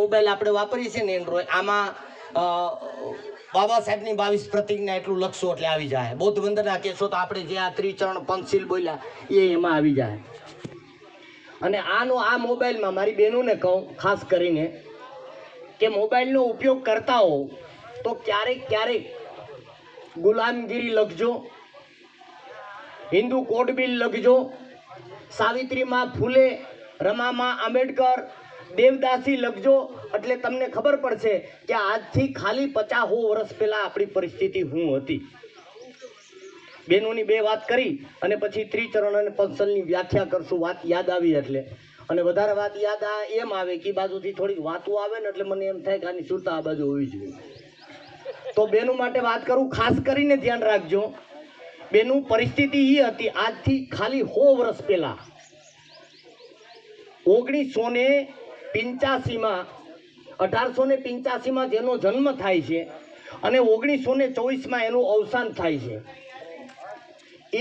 Mobile આપણે વાપરીએ છીએ ને એન્ડ્રોઈડ, આમાં બાબા સાહેબની 22 પ્રતિજ્ઞા એટલું લખશો એટલે આવી જાય. બૌદ્ધ વંદના કહેશો તો આપણે જે આ ત્રિચરણ પંચશીલ બોલ્યા એ એમાં આવી જાય. અને આ મોબાઈલમાં મારી બહેનોને કહું ખાસ કરીને કે મોબાઈલનો ઉપયોગ કરતા હો તો ક્યારેક ગુલામગીરી લખજો, હિન્દુ કોડ બિલ લખજો, સાવિત્રીમાં ફૂલે, રમામાં આંબેડકર, દેવદાસી લખજો. એટલે તમને ખબર પડશે કે આજથી ખાલી 50 વર્ષ પહેલા આપણી પરિસ્થિતિ શું હતી. બહેનોની 2 વાત કરી અને પછી ત્રિચરણ અને પંચશીલની વ્યાખ્યા કરશું. વાત યાદ આવી એટલે, અને વધારે વાત યાદ એમ આવે કે બાજુથી થોડીક વાતો આવે ને એટલે મને એમ થાય કે આની સુરતા આ બાજુ હોવી જોઈએ. તો બહેનો માટે વાત કરું, ખાસ કરીને ધ્યાન રાખજો. બેનું પરિસ્થિતિ એ હતી આજથી ખાલી 100 વર્ષ પહેલા 1885માં જેનો જન્મ થાય છે અને 1924માં એનું અવસાન થાય છે.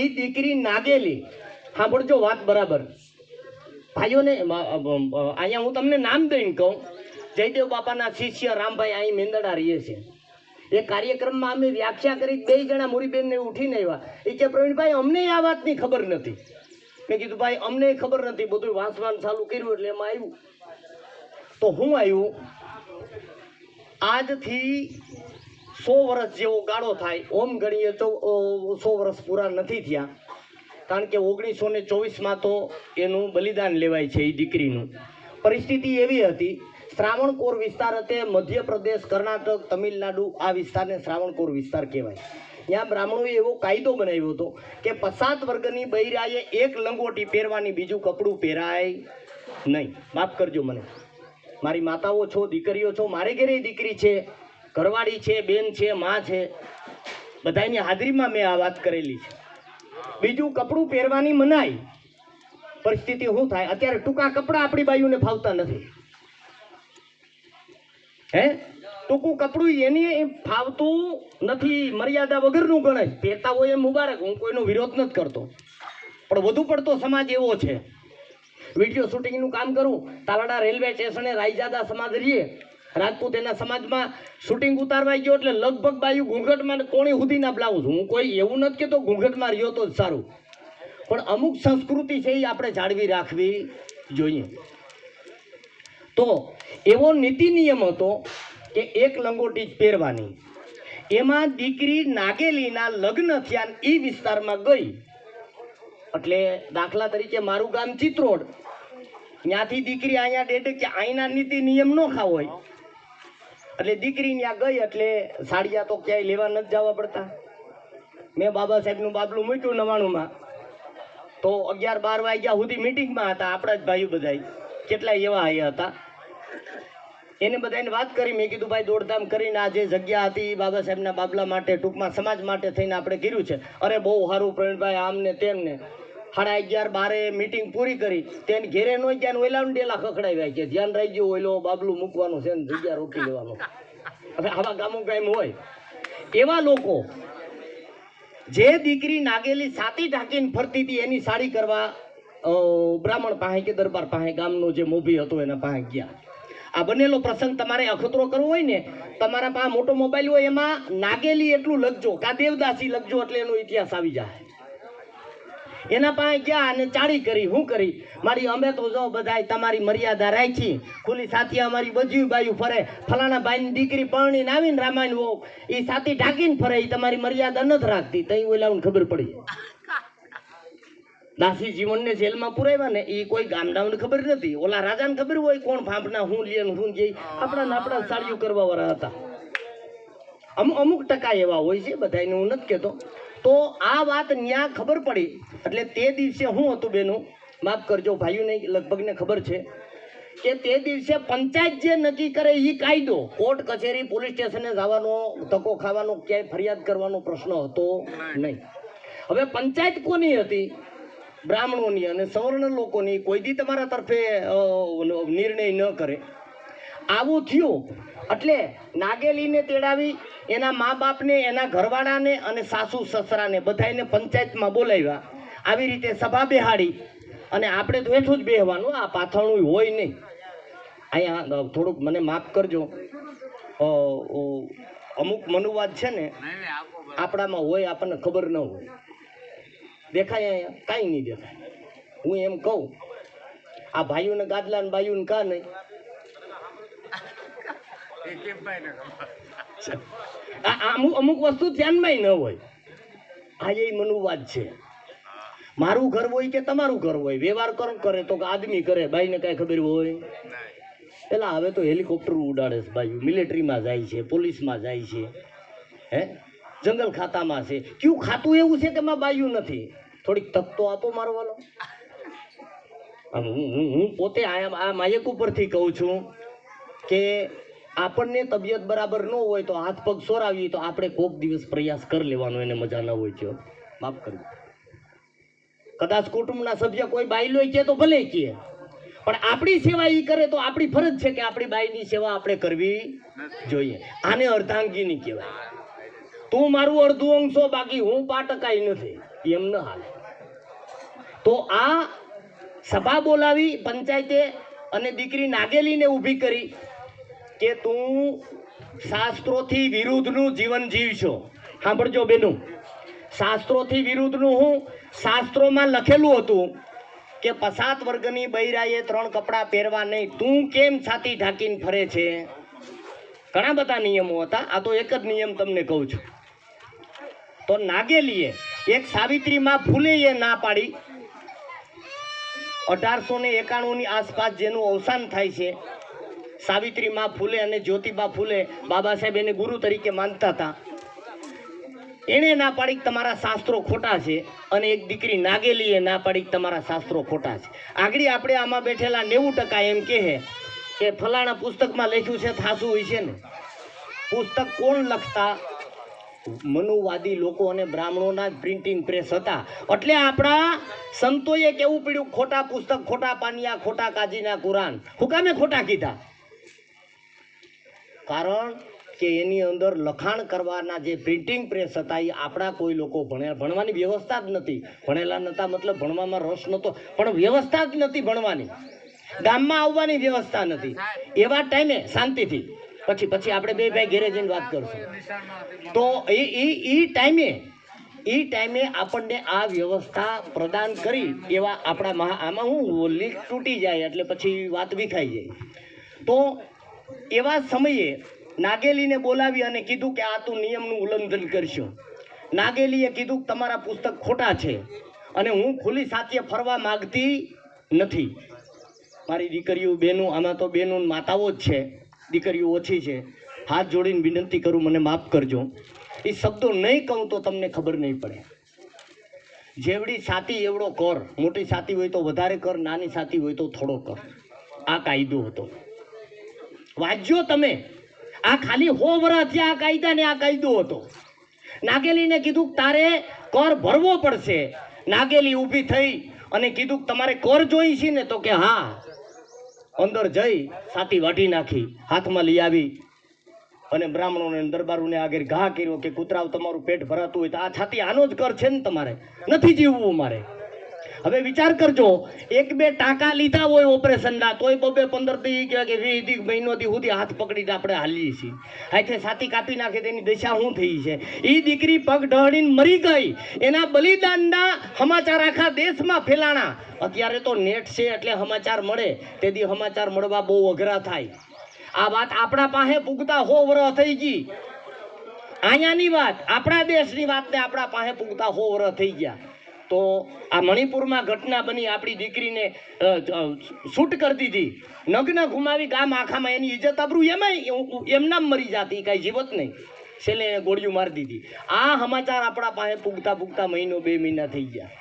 એ દીકરી નાગેલી, સાંભળજો વાત બરાબર ભાઈઓને. અહીંયા હું તમને નામ દઈને કહું, જયદેવ બાપાના શિષ્ય રામભાઈ અહીં મેંદડા રહીએ છે. એ કાર્યક્રમમાં અમે વ્યાખ્યા કરી, 2 જણા મુરીબેનને ઉઠીને આવ્યા. એ કે પ્રવીણભાઈ અમને આ વાતની ખબર નથી. મેં કીધું ભાઈ અમને ખબર નથી, બધું વાંચવાનું ચાલુ કર્યું એટલે એમાં આવ્યું. તો હું આવ્યું, આજથી 100 વર્ષ જેવો ગાળો થાય, ઓમ ગણીએ તો 100 વર્ષ પૂરા નથી થયા. કારણ કે 1924માં તો એનું બલિદાન લેવાય છે. એ દીકરીનું પરિસ્થિતિ એવી હતી, શ્રાવણકોર વિસ્તાર હતો, મધ્યપ્રદેશ, કર્ણાટક, તમિલનાડુ, આ વિસ્તારને શ્રાવણકોર વિસ્તાર કહેવાય. ત્યાં બ્રાહ્મણોએ એવો કાયદો બનાવ્યો હતો કે પછાત વર્ગની બૈરાએ 1 લંગોટી પહેરવાની, બીજું કપડું પહેરાય નહીં. માફ કરજો મને, મારી માતાઓ છો, દીકરીઓ છો, મારે ઘરે દીકરી છે, ઘરવાળી છે, બેન છે, માં છે, બધાની હાજરીમાં મેં આ વાત કરેલી છે. બીજું કપડું પહેરવાની મનાઈ. પરિસ્થિતિ શું થાય, અત્યારે ટૂંકા કપડાં આપણી બાઈઓને ફાવતા નથી. ટૂંકું કપડું એની ફાવતું નથી, મર્યાદા વગરનું ગણાય. પહેરતા હોય એ મુબારક, હું કોઈનો વિરોધ નથી કરતો, પણ વધુ પડતો સમાજ એવો છે. વિડીયો શૂટિંગનું કામ કરું, તાલાડા રેલવે સ્ટેશને રાયજાદા સમાજ રહીએ, રાજપૂત, એના સમાજમાં શૂટિંગ ઉતારવા ગયો એટલે લગભગ બાયું ઘૂંઘટમાં કોણી સુધીના બ્લાઉઝ. હું કોઈ એવું નથી કહેતો ઘૂંઘટમાં રહ્યો તો જ સારું, પણ અમુક સંસ્કૃતિ છે એ આપણે જાળવી રાખવી જોઈએ. તો એવો નીતિ નિયમ હતો કે 1 લંગોટી જ પહેરવાની. એમાં દીકરી નાગેલીના લગ્ન થયા એ વિસ્તારમાં ગઈ. એટલે દાખલા તરીકે મારું ગામ ચિત્રોડ, ત્યાંથી દીકરી અહીંયા ડેડે કે અહીંના નીતિ નિયમ ન ખાવ હોય એટલે દીકરી ત્યાં ગઈ. એટલે સાડિયા તો ક્યાંય લેવા નથી જવા પડતા. મેં બાબા સાહેબનું બાબલું મૂક્યું 99માં, તો 11-12 વાગ્યા સુધી મિટિંગમાં હતા. આપણા જ ભાઈઓ બધા કેટલાય એવા આવ્યા હતા. એને બધાને વાત કરી, મેં કીધું ભાઈ દોડધામ કરીને આ જે જગ્યા હતી બાબા સાહેબના બાબલા માટે, ટૂંકમાં સમાજ માટે થઈને આપણે કર્યું છે. અરે બહુ સારું પ્રવીણભાઈ, આમને તેમને. 11:30 મિટિંગ પૂરી કરી, તેને ઘેરે ન ગયા, ઓયલાને ડેલા ખખડાવ્યા કે ધ્યાન રાખજો, ઓયલો બાબલું મૂકવાનું છે ને જગ્યા રોકી લેવાનું. હવે આવા ગામો કાયમ હોય. એવા લોકો જે દીકરી નાગેલી સાતી ઢાંકીને ફરતી હતી એની સાડી કરવા બ્રાહ્મણ પાસે કે દરબાર પાસે, ગામનો જે મોભી હતો એના પાસે ગયા. આ બનેલો પ્રસંગ તમારે અખતરો કરવો હોય ને, તમારા પાસે મોટો મોબાઈલ હોય એમાં નાગેલી એટલું લખજો, કા દેવદાસી લખજો, એટલે એનો ઇતિહાસ આવી જાય. એના પાસે ગયા અને ચાળી કરી. શું કરી, મારી અમે તો જો બધા તમારી મર્યાદા રાખી, ખુલ્લી સાથી અમારી બજ્યું બાયું ફરે, ફલાણા ભાઈની દીકરી પરણીને આવીને રામાયણ વહુ એ સાથી ઢાંકીને ફરે, એ તમારી મર્યાદા નથી રાખતી. તઈ ઓલાને ખબર પડી. દાસી જીવનને જેલમાં પુરાવ્યા ને એ કોઈ ગામડાઓને ખબર નથી. ઓલા રાજાને ખબર હોય કોણ ફાંપના હું લે હું જઈ, આપણા સાડીઓ કરવા વાળા હતા. અમુક ટકા એવા હોય છે, બધાને હું નથી કહેતો. તો આ વાત ન્યા ખબર પડી. એટલે તે દિવસે શું હતું બેનું, માફ કરજો ભાઈઓને લગભગને ખબર છે કે તે દિવસે પંચાયત જે નક્કી કરે એ કાયદો, કોર્ટ કચેરી પોલીસ સ્ટેશને જવાનો, ધક્કો ખાવાનો, ક્યાંય ફરિયાદ કરવાનો પ્રશ્ન હતો નહીં. હવે પંચાયત કોની હતી? બ્રાહ્મણોની અને સવર્ણ લોકોની. કોઈ દી તમારા તરફે નિર્ણય ન કરે. આવું થયું એટલે નાગેલીને તેડાવી, એના મા બાપને, એના ઘરવાળાને અને સાસુ સસરાને બધાને પંચાયતમાં બોલાવ્યા. આવી રીતે સભા બેહાડી અને આપણે તો હેઠું જ બેહવાનું, આ પાથરણું હોય નહીં. અહીંયા થોડુંક મને માફ કરજો, અમુક મનુવાદ છે ને આપણામાં હોય, આપણને ખબર ન હોય. દેખાય અહીંયા કાંઈ નહીં દેખાય. હું એમ કહું, આ ભાઈઓને ગાદલા ને બાઈઓને કા નહીં? અમુક વસ્તુ ધ્યાનમાં ન હોય. આ એ મનુવાદ છે. મારું ઘર હોય કે તમારું ઘર હોય, વ્યવહાર કોણ કરે? તો આદમી કરે, બાઈને કાંઈ ખબર હોય? પેલા હવે તો હેલિકોપ્ટર ઉડાડે છે બાયું, મિલિટરીમાં જાય છે, પોલીસમાં જાય છે, હે જંગલ ખાતામાં છે. કયું ખાતું એવું છે કે માં બાયું નથી? થોડીક તક તો આપો મારવાનો. હું પોતે આ માયક ઉપરથી કહું છું કે આપણને તબિયત બરાબર ન હોય તો હાથ પગ સોરાવીએ તો આપણે કોક દિવસ પ્રયાસ કરી લેવાનો, એને મજા ન હોય છે, માફ કરજો. કદાચ કુટુંબના સભ્ય કોઈ બાઈ લો કે તો ભલે કે, પણ આપણી સેવા એ કરે તો આપણી ફરજ છે કે આપણી બાઈની સેવા આપણે કરવી જોઈએ. આને અર્ધાંગીની કહેવાય. તું મારું અડધું અંગ છો, બાકી હું 5% નથી, એમ ન હાલે. તો આ સભા બોલાવી પંચાયતે અને દીકરી નાગેલીને ઊભી કરી કે તું શાસ્ત્રોથી વિરુદ્ધનું જીવન જીવશો. સાંભળજો બેનું, શાસ્ત્રોથી વિરુદ્ધનું હું? શાસ્ત્રોમાં લખેલું હતું કે પછાત વર્ગની બૈરાએ 3 કપડાં પહેરવા નહીં. તું કેમ છાતી ઢાંકીને ફરે છે? ઘણા બધા નિયમો હતા, આ તો એક જ નિયમ તમને કહું છું. તો નાગેલીએ એક સાવિત્રીમાં ફૂલેએ ના પાડી. 1891 ની આસપાસ જેનું અવસાન થાય છે, સાવિત્રીમાં ફૂલે અને જ્યોતિબા ફૂલે બાબા સાહેબ એને ગુરુ તરીકે માનતા હતા. એણે ના પાડી તમારા શાસ્ત્રો ખોટા છે, અને એક દીકરી નાગેલીએ ના પાડી તમારા શાસ્ત્રો ખોટા છે. આગળ આપણે આમાં બેઠેલા 90% એમ કહે કે ફલાણા પુસ્તકમાં લખ્યું છે, થાસું હોય છે ને. પુસ્તક કોણ લખતા? મનુવાદી લોકો અને બ્રાહ્મણોના પ્રિન્ટિંગ પ્રેસ હતા. એટલે આપણા સંતોએ કેવું પડ્યું, ખોટા પુસ્તક, ખોટા પાનિયા, ખોટા કાજીના કુરાન. હું કામે ખોટા કીધા? કારણ કે એની અંદર લખાણ કરવાના જે પ્રિન્ટિંગ પ્રેસ હતા એ આપણા કોઈ લોકો ભણવાની વ્યવસ્થા જ નથી. ભણેલા નહોતા મતલબ ભણવામાં રસ નહોતો, પણ વ્યવસ્થા જ નથી ભણવાની. ગામમાં આવવાની વ્યવસ્થા નથી. એવા ટાઈમે શાંતિથી પછી આપણે બે ભાઈ ઘેરે જઈને વાત કરશું. તો એ ટાઈમે આપણને આ વ્યવસ્થા પ્રદાન કરી એવા આપણા આમાં હું લીક તૂટી જાય એટલે પછી વાત વિખાઈ જાય. તો એવા સમયે નાગેલીને બોલાવી અને કીધું કે આ તું નિયમનું ઉલ્લંઘન કરશો. નાગેલીએ કીધું કે તમારા પુસ્તક ખોટા છે અને હું ખુલ્લી સાચે ફરવા માગતી નથી. મારી દીકરીઓ બહેનો, આમાં તો બહેનો માતાઓ જ છે, દીકરીઓ ઓછી છે. હાથ જોડીને વિનંતી કરું, મને માફ કરજો. એ શબ્દો નહીં કહું તો તમને ખબર નહીં પડે. જેવડી છાતી એવડો કર. મોટી છાતી હોય તો વધારે કર, નાની છાતી હોય તો થોડો કર. આ કાયદો હતો. વાંચજો તમે. આ ખાલી 100 વર્ષથી આ કાયદા ને આ કાયદો હતો. નાગેલીને કીધું તારે કર ભરવો પડશે. નાગેલી ઊભી થઈ અને કીધું તમારે કર જોઈ છે ને? તો કે હા. અંદર જઈ છાતી વાઢી નાખી, હાથમાં લઈ આવી અને બ્રાહ્મણોને દરબારોને આગળ ઘા કર્યો કે કૂતરાવ તમારું પેટ ભરાતું હોય તો આ છાતી આનો જ કર છે ને, તમારે નથી જીવવું મારે. હવે વિચાર કરજો, 1-2 ટાંકા લીધા હોય ઓપરેશનના તોય 2-15 દી કે 20 મહિનોથી સુધી હાથ પકડીને આપણે હાલીએ છીએ. હાથે છાતી કાપી નાખે તેની દશા શું થઈ છે? એ દીકરી પગ ઢળીને મરી ગઈ. એના બલિદાનના સમાચાર આખા દેશમાં ફેલાણા. અત્યારે તો નેટ છે એટલે સમાચાર મળે, તેથી સમાચાર મળવા બહુ અઘરા થાય. આ વાત આપણા પાસે પૂગતા 100 વર્ષ થઈ ગઈ. અહીંયાની વાત, આપણા દેશની વાતને આપણા પાસે પૂગતા 100 વર્ષ થઈ ગયા. તો આ મણિપુરમાં ઘટના બની, આપણી દીકરીને શૂટ કરી દીધી, નગ્ન ઘુમાવી ગામ આખામાં. એની ઇજ્જત આબરૂ એમનામ મરી જાતી, કાંઈ જીવત નહીં. છેલ્લે ગોળીઓ મારી દીધી. આ સમાચાર આપણા પાસે પૂગતા 1-2 મહિના થઈ ગયા.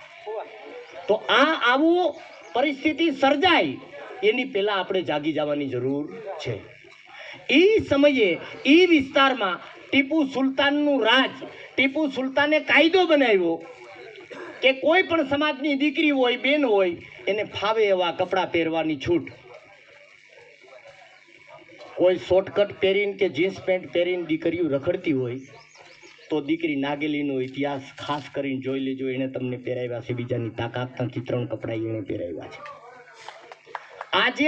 તો આવું પરિસ્થિતિ સર્જાય એની પહેલા આપણે જાગી જવાની જરૂર છે. એ સમયે એ વિસ્તારમાં ટીપુ સુલતાનનું રાજ. ટીપુ સુલતાને કાયદો બનાવ્યો કે કોઈ પણ સમાજની દીકરી હોય, બેન હોય, એને ફાવે એવા કપડાં પહેરવાની છૂટ. કોઈ શોર્ટકટ પહેરીને કે જીન્સ પેન્ટ પહેરીને દીકરીઓ રખડતી હોય તો દીકરી નાગેલીનો ઇતિહાસ ખાસ કરીને જોઈ લેજો. એણે તમને પહેરાવ્યા છે, બીજાની તાકાતના ચિત્રણ કપડાં એણે પહેરાવ્યા છે. આજે